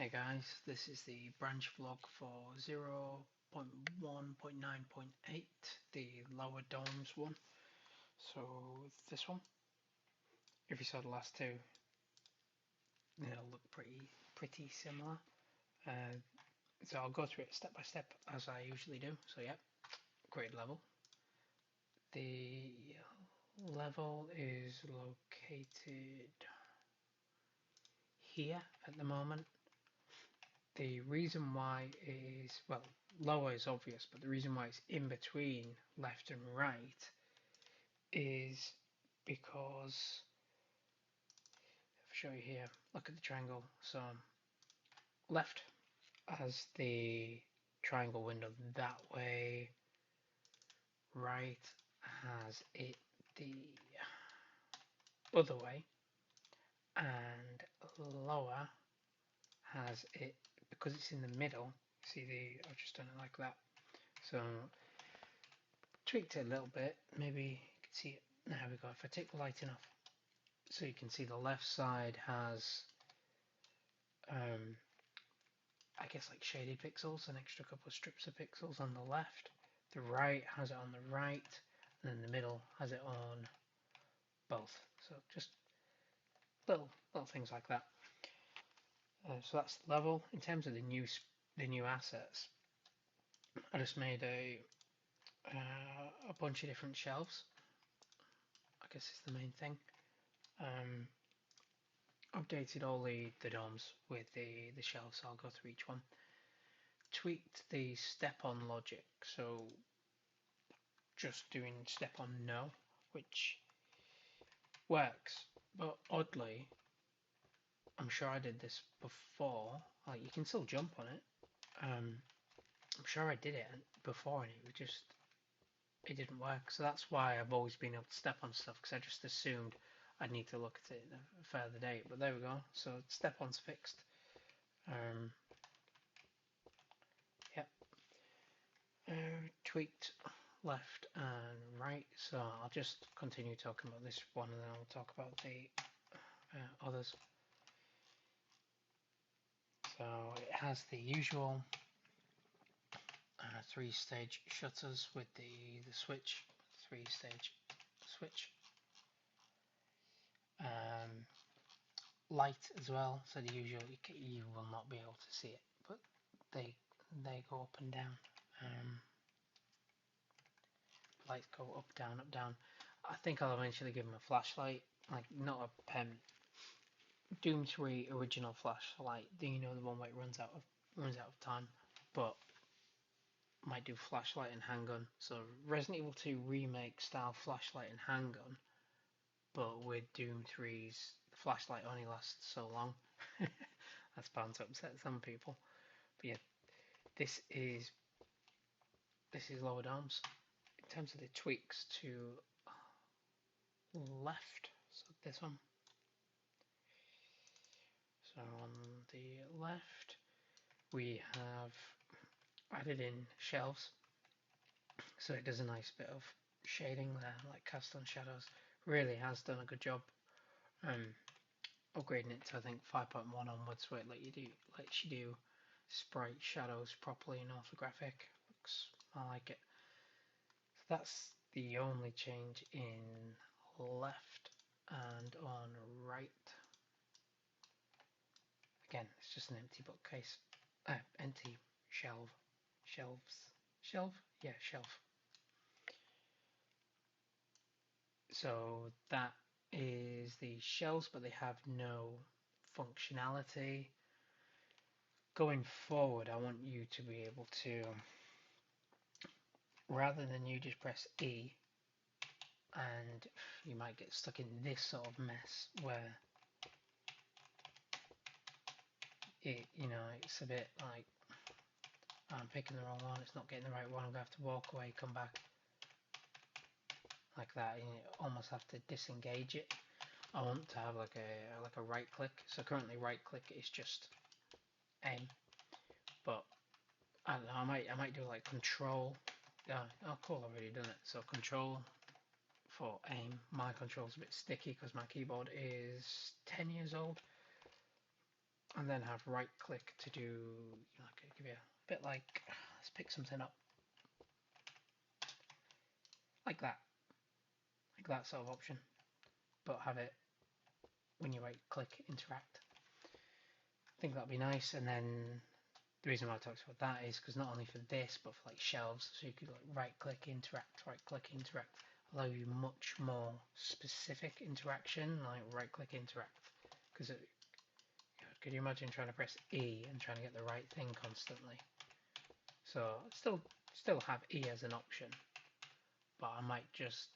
Hey guys, this is the branch vlog for 0.1.9.8, the lower DORMS one. So this one, if you saw the last two, they'll look pretty similar. So I'll go through it step by step as I usually do. So yeah, grade level. The level is located here at the moment. The reason why is, well, lower is obvious, but the reason why it's in between left and right is because, I'll show you here, look at the triangle. So left has the triangle window that way, right has it the other way, and lower has it, because it's in the middle, see I've just done it like that. So tweaked it a little bit, maybe you can see it. There we go. If I take the lighting off, so you can see the left side has I guess like shaded pixels, an extra couple of strips of pixels on the left. The right has it on the right, and then the middle has it on both. So just little things like that. So that's the level. In terms of the new assets, I just made a bunch of different shelves. I guess it's the main thing. Updated all the DOMs with the shelves, so I'll go through each one. Tweaked the step-on logic, so just doing step-on no, which works, but oddly, I'm sure I did this before, like you can still jump on it. I'm sure I did it before and it didn't work, so that's why I've always been able to step on stuff, because I just assumed I'd need to look at it in a further date, but there we go. So step-on's fixed. Tweaked left and right, so I'll just continue talking about this one and then I'll talk about the others. So it has the usual 3-stage shutters with the switch, 3-stage switch. Light as well, so the usual, you will not be able to see it, but they go up and down. Lights go up, down. I think I'll eventually give them a flashlight, like not a pen. Doom 3 original flashlight, you know, the one where it runs out of time, but might do flashlight and handgun. So Resident Evil 2 remake style flashlight and handgun, but with Doom 3's the flashlight only lasts so long. That's bound to upset some people. But yeah, this is lower DOMs. In terms of the tweaks to left, so this one. So on the left we have added in shelves, so it does a nice bit of shading there, like cast on shadows. Really has done a good job. Upgrading it to I think 5.1 onwards, where it lets you do sprite shadows properly in orthographic. I like it. So that's the only change in left, and on right, again, it's just an empty bookcase, empty shelf. So that is the shelves, but they have no functionality. Going forward, I want you to be able to, rather than you just press E, and you might get stuck in this sort of mess where it's a bit like, I'm picking the wrong one, it's not getting the right one, I'm going to have to walk away, come back, like that, and you almost have to disengage it. I want to have like a right click, so currently right click is just aim, but I don't know, I might do like control. Yeah, oh cool, I've already done it. So control for aim. My control's a bit sticky because my keyboard is 10 years old. and then have right click to do, give you a bit like, let's pick something up like that sort of option, but have it when you right click interact. I think that'd be nice. And then the reason why I talked about that is because not only for this but for like shelves, so you could like right click interact, allow you much more specific interaction, like right click interact, because could you imagine trying to press E and trying to get the right thing constantly? So still have E as an option, but I might just,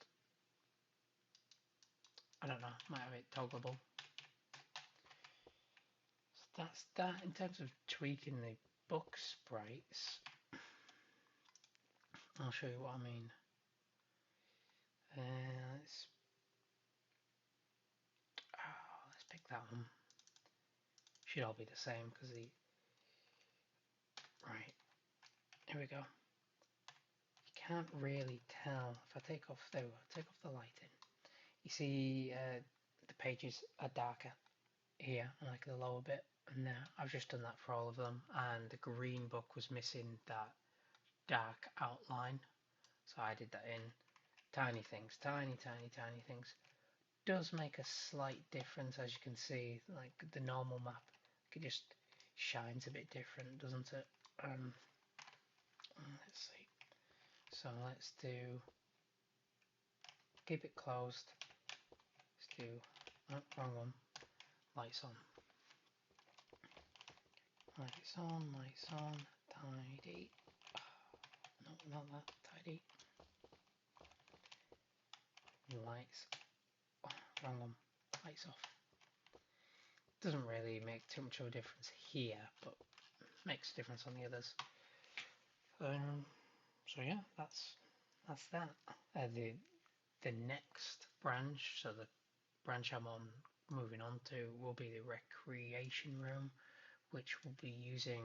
I don't know, might have it toggleable. So that's that in terms of tweaking the book sprites. I'll show you what I mean. Let's pick that one. Should all be the same because right, here we go. You can't really tell if I take off, there we go, take off the lighting. You see the pages are darker here, like the lower bit, and I've just done that for all of them, and the green book was missing that dark outline, so I did that in tiny things, tiny things. Does make a slight difference, as you can see, like the normal map, it just shines a bit different, doesn't it? Let's see. So let's do, keep it closed. Let's do, oh, wrong one. Lights on. Lights on, tidy. No, not that, tidy. Lights, oh, wrong one. Lights off. Doesn't really make too much of a difference here, but makes a difference on the others. So yeah, that's that. The next branch, so the branch I'm moving on to, will be the recreation room, which will be using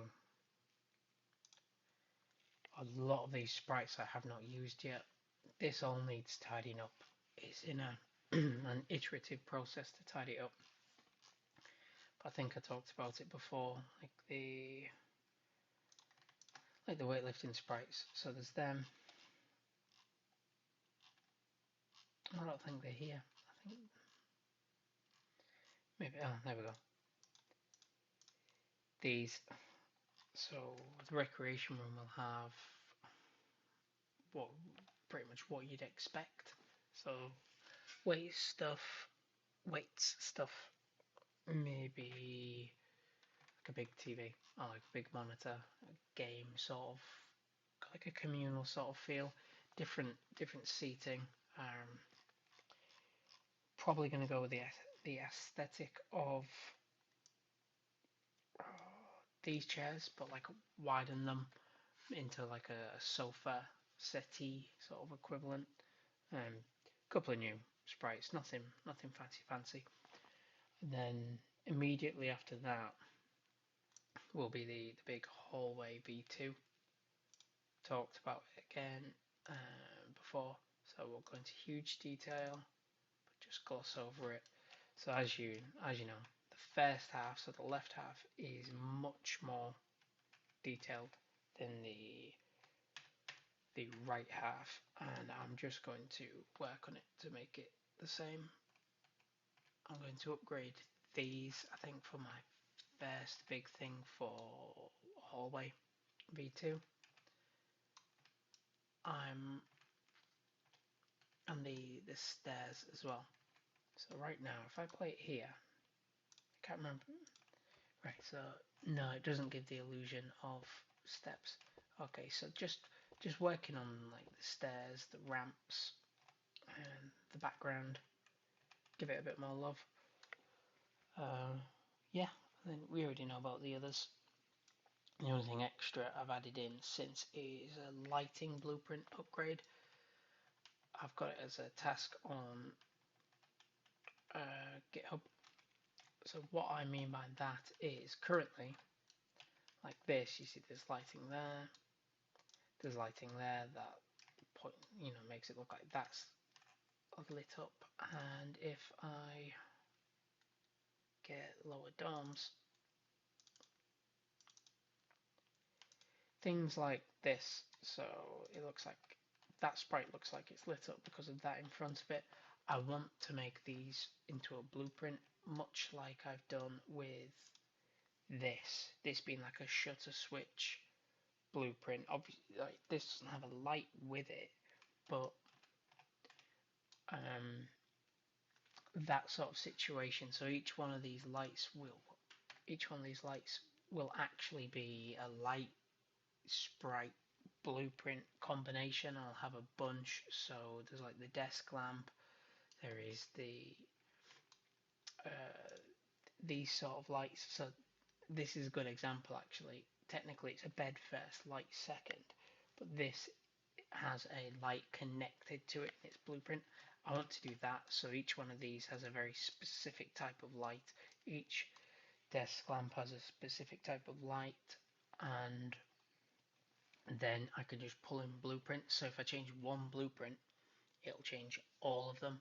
a lot of these sprites I have not used yet. This all needs tidying up. It's in an iterative process to tidy up. But I think I talked about it before, like the weightlifting sprites. So there's them. I don't think they're here. I think maybe, oh, there we go. These. So the recreation room will have pretty much what you'd expect. So weights stuff, maybe like a big TV or like a big monitor, a game sort of, like a communal sort of feel, different seating. Probably going to go with the aesthetic of these chairs, but like widen them into like a sofa settee sort of equivalent. Couple of new sprites, nothing fancy. And then immediately after that will be the big hallway V2. Talked about it again before, so we'll go into huge detail, but just gloss over it. So as you know, the first half, so the left half, is much more detailed than the right half, and I'm just going to work on it to make it the same. I'm going to upgrade these, I think, for my first big thing for hallway V2. And the stairs as well. So right now, if I play it here, I can't remember. Right, so no, it doesn't give the illusion of steps. Okay, so just working on like the stairs, the ramps, and the background. Give it a bit more love. Yeah, then we already know about the others. The only thing extra I've added in since is a lighting blueprint upgrade. I've got it as a task on GitHub. So what I mean by that is currently, like this, you see there's lighting there's lighting there, that point, makes it look like that's lit up. And if I get lower DORMS, things like this. So it looks like that sprite looks like it's lit up because of that in front of it. I want to make these into a blueprint, much like I've done with this being like a shutter switch blueprint. Obviously, like, this doesn't have a light with it, but that sort of situation. So each one of these lights will actually be a light sprite blueprint combination. I'll have a bunch. So there's like the desk lamp. There is uh, these sort of lights. So this is a good example actually. Technically, it's a bed first, light second, but this has a light connected to it in its blueprint. I want to do that, so each one of these has a very specific type of light. Each desk lamp has a specific type of light, and then I can just pull in blueprints. So if I change one blueprint, it'll change all of them.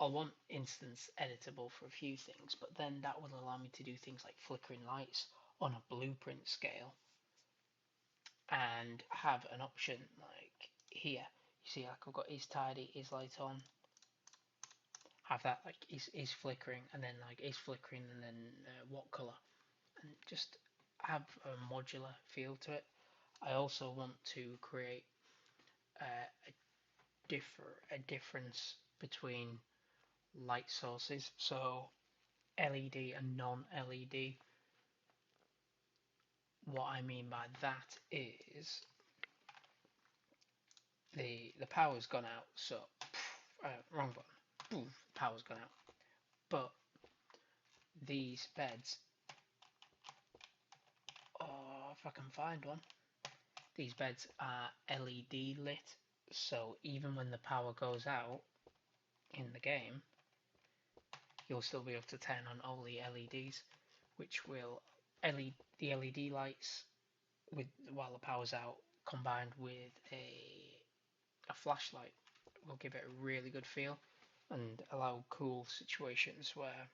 I'll want instance editable for a few things, but then that will allow me to do things like flickering lights on a blueprint scale and have an option like here. You see, like I've got is tidy, is light on, have that like is flickering, and then like is flickering, and then what color, and just have a modular feel to it. I also want to create a difference between light sources, so LED and non-LED. What I mean by that is the power's gone out, so wrong button. Boom, power's gone out. But these beds, oh, if I can find one, these beds are LED lit, so even when the power goes out in the game, you'll still be able to turn on all the LEDs, which will the LED lights with while the power's out combined with a flashlight will give it a really good feel and allow cool situations where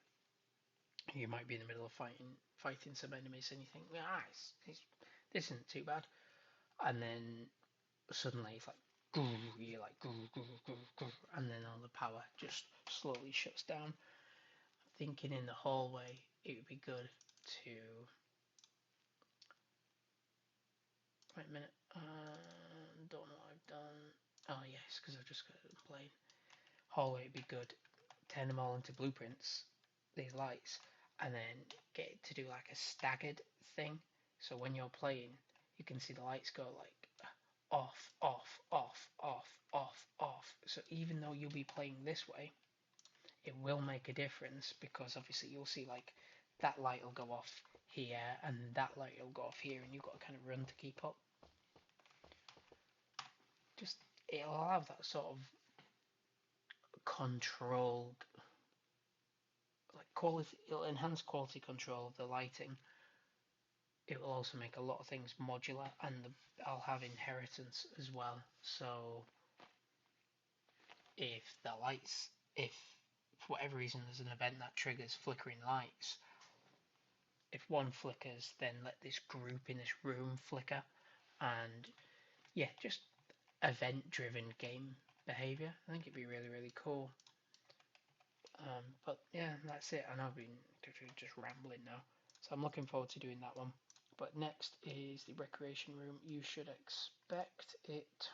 you might be in the middle of fighting some enemies and you think, this isn't too bad, and then suddenly it's like you're like and then all the power just slowly shuts down. Thinking in the hallway it would be good to wait a minute, don't know what I've done. Oh yes, because I've just got it playing. Hallway would be good, turn them all into blueprints, these lights, and then get it to do like a staggered thing, so when you're playing you can see the lights go like off, off, off, off, off, off. So even though you'll be playing this way, it will make a difference, because obviously you'll see like that light will go off here and that light will go off here, and you've got to kind of run to keep up. Just it'll have that sort of controlled, like quality. It'll enhance quality control of the lighting. It will also make a lot of things modular, and I'll have inheritance as well. So if for whatever reason there's an event that triggers flickering lights, if one flickers, then let this group in this room flicker, and yeah, just event-driven game behavior. I think it'd be really, really cool. But yeah, that's it. I know I've been just rambling now, so I'm looking forward to doing that one. But next is the recreation room. You should expect it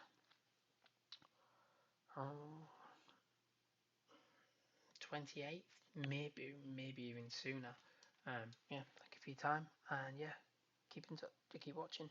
28th, maybe even sooner. Yeah, thank you for your time, and yeah, keep watching.